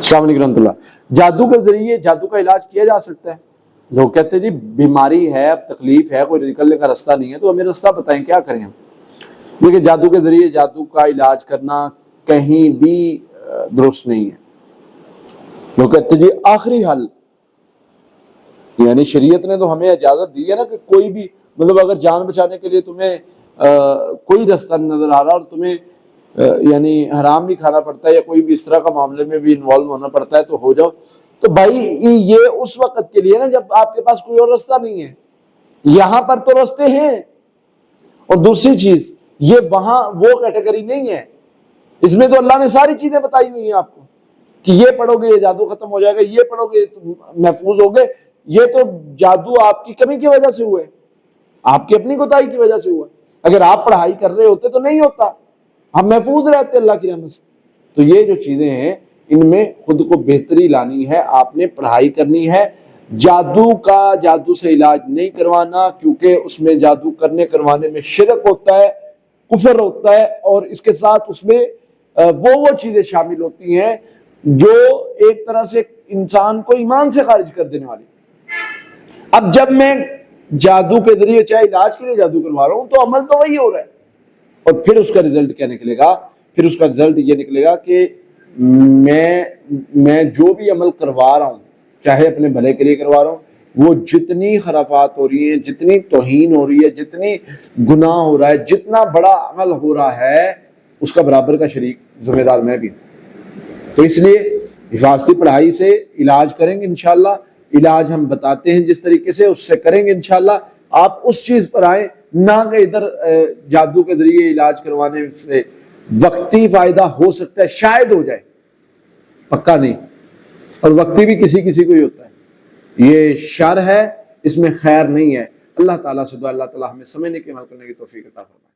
السلام علیکم رحمۃ اللہ. جادو کے ذریعے جادو کا علاج کیا جا سکتا ہے. لوگ کہتے ہیں جی بیماری ہے، اب تکلیف ہے، کوئی نکلنے کا راستہ نہیں ہے، تو ہمیں راستہ بتائیں کیا کریں ہم. لیکن جادو کے ذریعے جادو کا علاج کرنا کہیں بھی درست نہیں ہے. لوگ کہتے ہیں جی آخری حل، یعنی شریعت نے تو ہمیں اجازت دی ہے نا کہ کوئی بھی مطلب اگر جان بچانے کے لیے تمہیں کوئی راستہ نظر آ رہا اور تمہیں یعنی حرام بھی کھانا پڑتا ہے یا کوئی بھی اس طرح کا معاملے میں بھی انوالو ہونا پڑتا ہے تو ہو جاؤ. تو بھائی یہ اس وقت کے لیے نا جب آپ کے پاس کوئی اور راستہ نہیں ہے. یہاں پر تو راستے ہیں. اور دوسری چیز یہ وہاں وہ کیٹیگری نہیں ہے. اس میں تو اللہ نے ساری چیزیں بتائی ہوئی ہیں آپ کو کہ یہ پڑھو گے یہ جادو ختم ہو جائے گا، یہ پڑھو گے محفوظ ہوگے. یہ تو جادو آپ کی کمی کی وجہ سے ہوا ہے، آپ کی اپنی کوتاہی کی وجہ سے ہوا. اگر آپ پڑھائی کر رہے ہوتے تو نہیں ہوتا، ہم محفوظ رہتے اللہ کی رحمت سے. تو یہ جو چیزیں ہیں ان میں خود کو بہتری لانی ہے، آپ نے پڑھائی کرنی ہے. جادو سے علاج نہیں کروانا، کیونکہ اس میں جادو کروانے میں شرک ہوتا ہے، کفر ہوتا ہے، اور اس کے ساتھ اس میں وہ چیزیں شامل ہوتی ہیں جو ایک طرح سے انسان کو ایمان سے خارج کر دینے والی. اب جب میں جادو کے ذریعے چاہے علاج کے لیے جادو کروا رہا ہوں تو عمل تو وہی ہو رہا ہے، اور پھر اس کا رزلٹ کیا نکلے گا؟ پھر اس کا رزلٹ یہ نکلے گا کہ میں جو بھی عمل کروا رہا ہوں چاہے اپنے بھلے کے لیے کروا رہا ہوں، وہ جتنی خرافات ہو رہی ہیں، جتنی توہین ہو رہی ہے، جتنی گناہ ہو رہا ہے، جتنا بڑا عمل ہو رہا ہے، اس کا برابر کا شریک ذمہ دار میں بھی ہوں. تو اس لیے حفاظتی پڑھائی سے علاج کریں گے انشاءاللہ. علاج ہم بتاتے ہیں جس طریقے سے اس سے کریں گے انشاءاللہ. آپ اس چیز پر آئیں نہ کہ ادھر جادو کے ذریعے علاج کروانے سے وقتی فائدہ ہو سکتا ہے، شاید ہو جائے، پکا نہیں، اور وقتی بھی کسی کسی کو ہی ہوتا ہے. یہ شر ہے، اس میں خیر نہیں ہے. اللہ تعالیٰ سے دعا اللہ تعالیٰ ہمیں سمجھنے کے عمل کرنے کی توفیق عطا فرمائے.